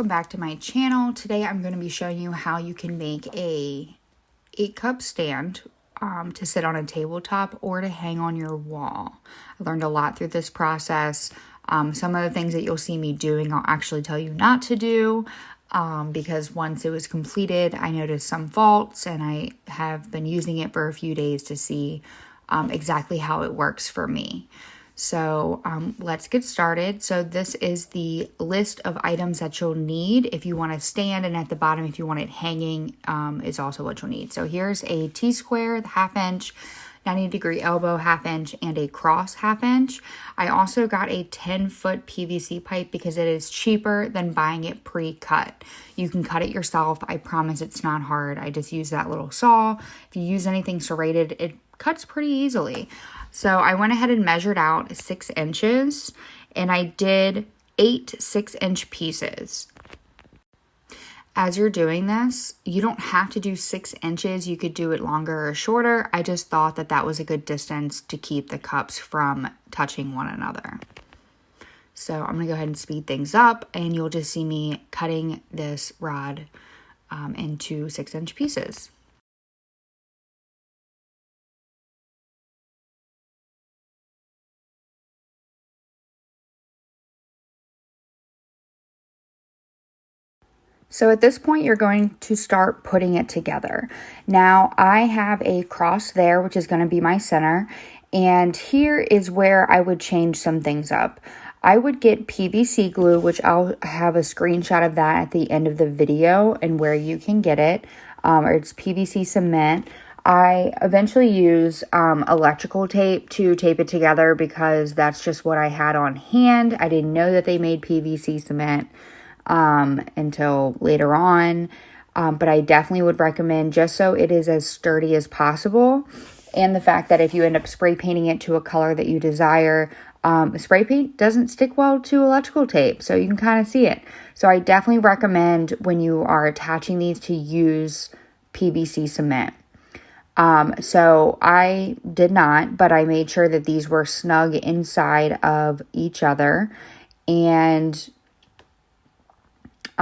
welcome back to my channel. Today I'm going to be showing you how you can make a 8-cup stand to sit on a tabletop or to hang on your wall. I learned a lot through this process. Some of the things that you'll see me doing I'll actually tell you not to do because once it was completed I noticed some faults, and I have been using it for a few days to see exactly how it works for me. So let's get started. So this is the list of items that you'll need if you want to stand, and at the bottom if you want it hanging is also what you'll need. So here's a T-square, the 1/2 inch, 90-degree elbow 1/2 inch, and a cross 1/2 inch. I also got a 10-foot PVC pipe because it is cheaper than buying it pre-cut. You can cut it yourself. I promise it's not hard. I just use that little saw. If you use anything serrated, it cuts pretty easily. So I went ahead and measured out 6 inches, and I did 8 6-inch pieces. As you're doing this, you don't have to do 6 inches. You could do it longer or shorter. I just thought that that was a good distance to keep the cups from touching one another. So I'm going to go ahead and speed things up, and you'll just see me cutting this rod into 6-inch pieces. So at this point, you're going to start putting it together. Now, I have a cross there, which is going to be my center. And here is where I would change some things up. I would get PVC glue, which I'll have a screenshot of that at the end of the video and where you can get it. Or it's PVC cement. I eventually use electrical tape to tape it together because that's just what I had on hand. I didn't know that they made PVC cement until later on, but I definitely would recommend, just so it is as sturdy as possible, and the fact that if you end up spray painting it to a color that you desire, spray paint doesn't stick well to electrical tape, so you can kind of see it. So I definitely recommend when you are attaching these to use PVC cement. So I did not, but I made sure that these were snug inside of each other, and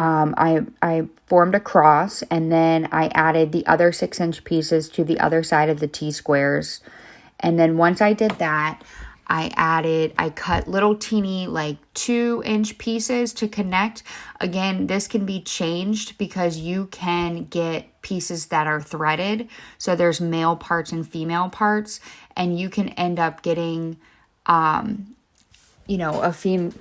I formed a cross, and then I added the other 6-inch pieces to the other side of the T-squares. And then once I did that, I cut little teeny like 2-inch pieces to connect. Again, this can be changed because you can get pieces that are threaded. So there's male parts and female parts, and you can end up getting, a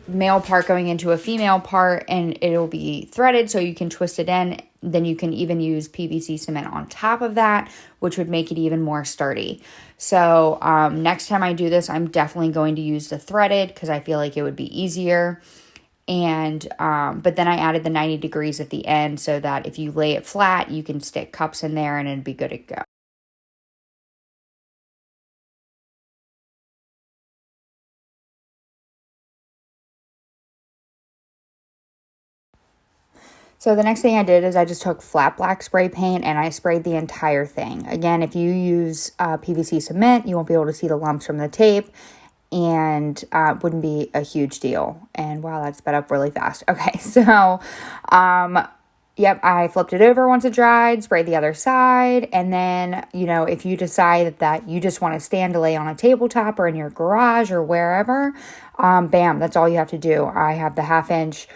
male part going into a female part, and it'll be threaded so you can twist it in. Then you can even use PVC cement on top of that, which would make it even more sturdy. So next time I do this, I'm definitely going to use the threaded because I feel like it would be easier. And but then I added the 90 degrees at the end so that if you lay it flat, you can stick cups in there and it'd be good to go. So the next thing I did is I just took flat black spray paint and I sprayed the entire thing. Again, if you use PVC cement, you won't be able to see the lumps from the tape, and wouldn't be a huge deal. And wow, that sped up really fast. Okay, so yep, I flipped it over once it dried, sprayed the other side, and then, if you decide that you just want to stand to lay on a tabletop or in your garage or wherever, bam, that's all you have to do. I have the 1/2 inch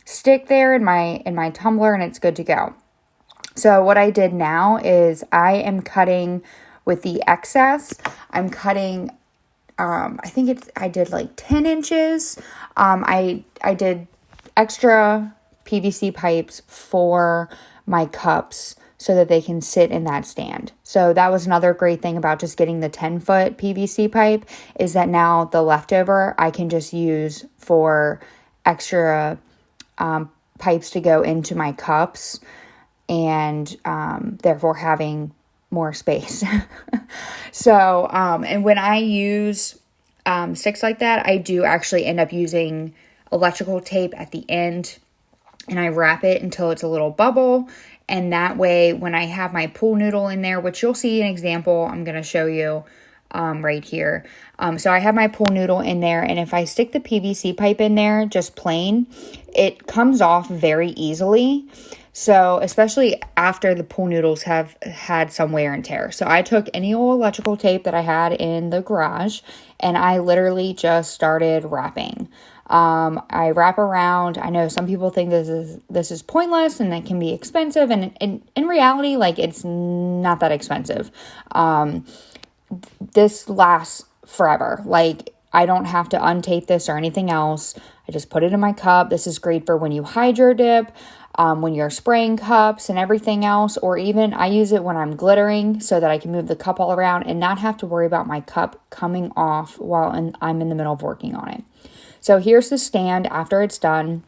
stick there in my tumbler, and it's good to go. So what I did now is I am cutting with the excess. I'm cutting, I did like 10 inches. I did extra PVC pipes for my cups so that they can sit in that stand. So that was another great thing about just getting the 10-foot PVC pipe, is that now the leftover I can just use for extra pipes to go into my cups, and therefore having more space. So, and when I use sticks like that, I do actually end up using electrical tape at the end, and I wrap it until it's a little bubble. And that way, when I have my pool noodle in there, which you'll see an example I'm going to show you right here. So I have my pool noodle in there, and if I stick the PVC pipe in there just plain, it comes off very easily. So especially after the pool noodles have had some wear and tear. So I took any old electrical tape that I had in the garage, and I literally just started wrapping. I wrap around. I know some people think this is pointless and it can be expensive, and in reality, like, it's not that expensive. This lasts forever. Like, I don't have to untape this or anything else. I just put it in my cup. This is great for when you hydro dip, when you're spraying cups and everything else, or even I use it when I'm glittering so that I can move the cup all around and not have to worry about my cup coming off while I'm in the middle of working on it. So here's the stand after it's done.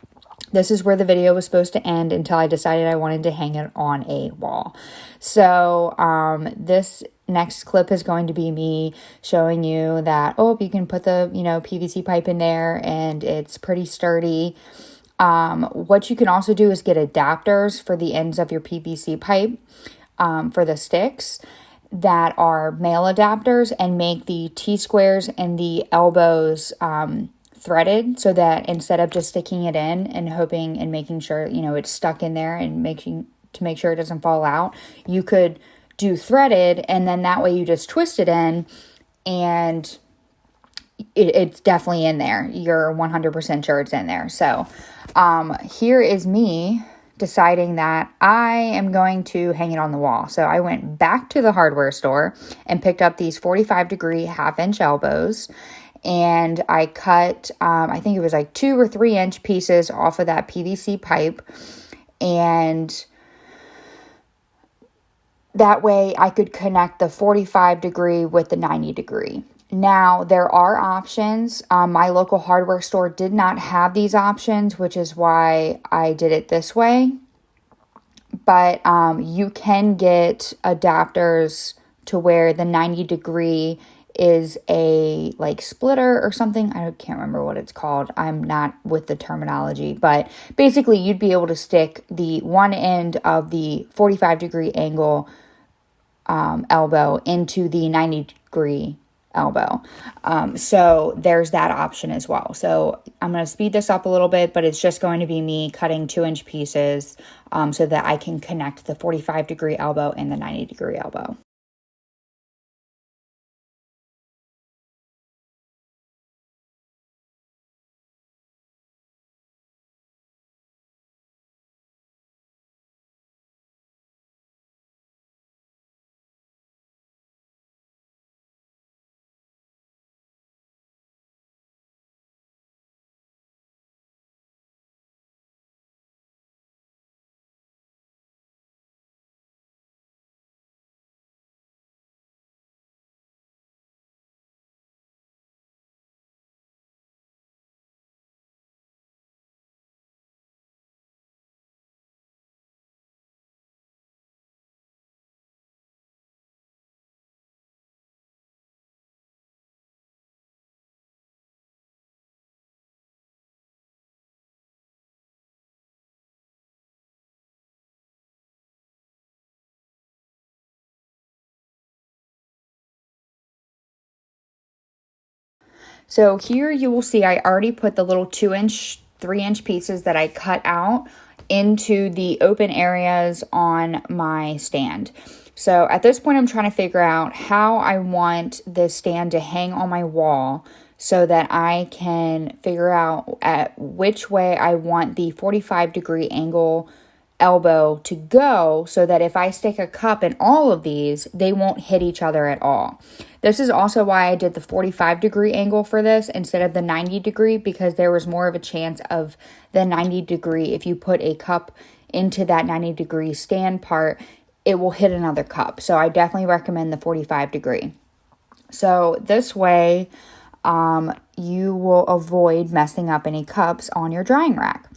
This is where the video was supposed to end until I decided I wanted to hang it on a wall. So this next clip is going to be me showing you that, you can put the, PVC pipe in there and it's pretty sturdy. What you can also do is get adapters for the ends of your PVC pipe for the sticks that are male adapters, and make the T-squares and the elbows threaded, so that instead of just sticking it in and hoping and making sure it's stuck in there and make sure it doesn't fall out, you could do threaded, and then that way you just twist it in and it's definitely in there. You're 100% sure it's in there. So here is me deciding that I am going to hang it on the wall. So I went back to the hardware store and picked up these 45-degree half-inch elbows, and I cut, I think it was like 2 or 3 inch pieces off of that PVC pipe, and that way I could connect the 45-degree with the 90-degree. Now, there are options. My local hardware store did not have these options, which is why I did it this way. But you can get adapters to where the 90-degree is a splitter or something. I can't remember what it's called. I'm not with the terminology, but basically you'd be able to stick the one end of the 45-degree angle elbow into the 90-degree elbow. So there's that option as well. So I'm going to speed this up a little bit, but it's just going to be me cutting 2-inch pieces so that I can connect the 45-degree elbow and the 90-degree elbow. So here you will see I already put the little 2-inch, 3-inch pieces that I cut out into the open areas on my stand. So at this point, I'm trying to figure out how I want this stand to hang on my wall so that I can figure out at which way I want the 45-degree angle elbow to go, so that if I stick a cup in all of these, they won't hit each other at all. This is also why I did the 45-degree angle for this instead of the 90-degree, because there was more of a chance of the 90-degree. If you put a cup into that 90-degree stand part, it will hit another cup. So I definitely recommend the 45-degree. So this way, you will avoid messing up any cups on your drying rack.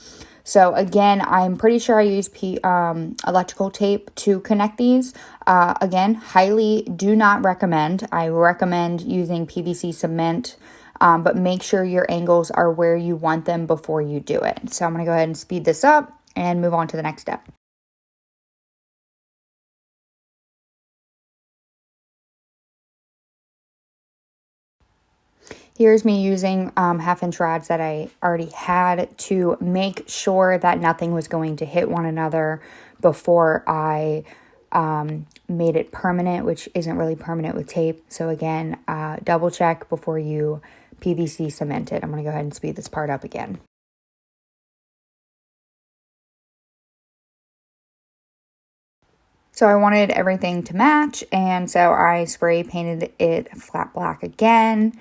So again, I'm pretty sure I used electrical tape to connect these. Again, highly do not recommend. I recommend using PVC cement, but make sure your angles are where you want them before you do it. So I'm going to go ahead and speed this up and move on to the next step. Here's me using 1/2-inch rods that I already had to make sure that nothing was going to hit one another before I made it permanent, which isn't really permanent with tape. So again, double check before you PVC cement it. I'm going to go ahead and speed this part up again. So I wanted everything to match, and so I spray painted it flat black again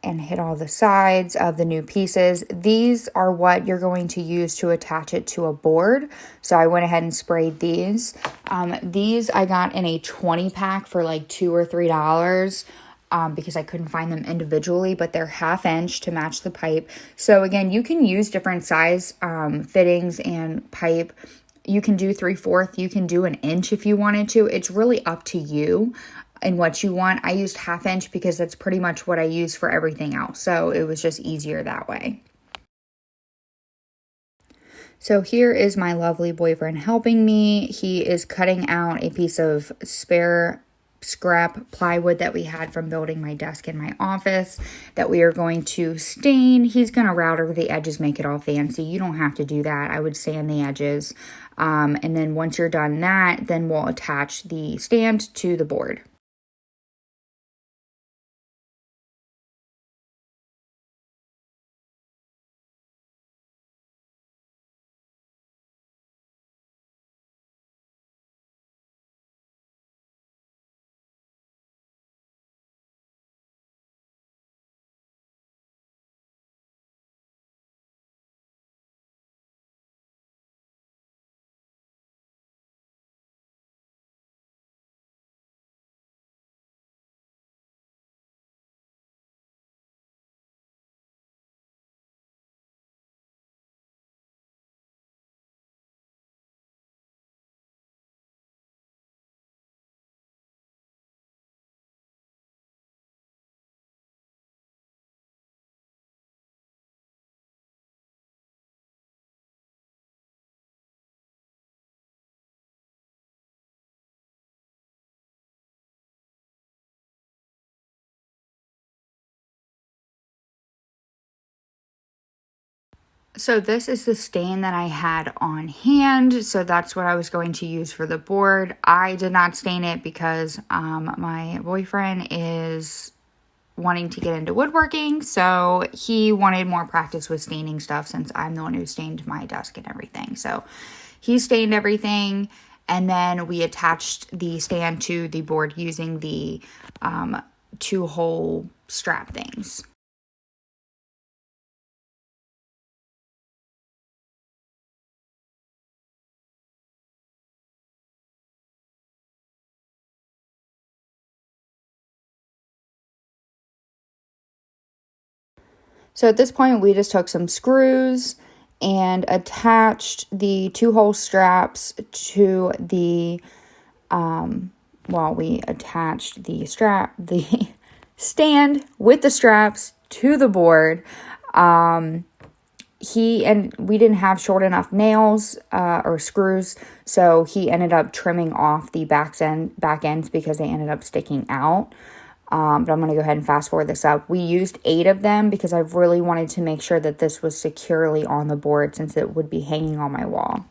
and hit all the sides of the new pieces. These are what you're going to use to attach it to a board. So I went ahead and sprayed these. These I got in a 20 pack for like $2 or $3 because I couldn't find them individually, but they're 1/2 inch to match the pipe. So again, you can use different size fittings and pipe. You can do 3/4, you can do 1 inch if you wanted to. It's really up to you and what you want. I used 1/2 inch because that's pretty much what I use for everything else. So it was just easier that way. So here is my lovely boyfriend helping me. He is cutting out a piece of spare scrap plywood that we had from building my desk in my office that we are going to stain. He's going to router the edges, make it all fancy. You don't have to do that. I would sand the edges. And then once you're done that, then we'll attach the stand to the board. So this is the stain that I had on hand. So that's what I was going to use for the board. I did not stain it because my boyfriend is wanting to get into woodworking. So he wanted more practice with staining stuff since I'm the one who stained my desk and everything. So he stained everything. And then we attached the stand to the board using the 2-hole strap things. So at this point, we just took some screws and attached the 2-hole straps to the, we attached the stand with the straps to the board. We didn't have short enough nails or screws, so he ended up trimming off the back ends because they ended up sticking out. But I'm going to go ahead and fast forward this up. We used 8 of them because I really wanted to make sure that this was securely on the board since it would be hanging on my wall.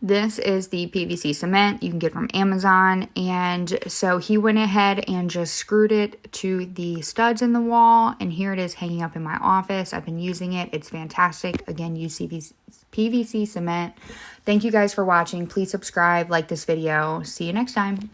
This is the PVC cement you can get from Amazon. And so he went ahead and just screwed it to the studs in the wall. And here it is hanging up in my office. I've been using it. It's fantastic. Again, use PVC cement. Thank you guys for watching. Please subscribe, like this video. See you next time.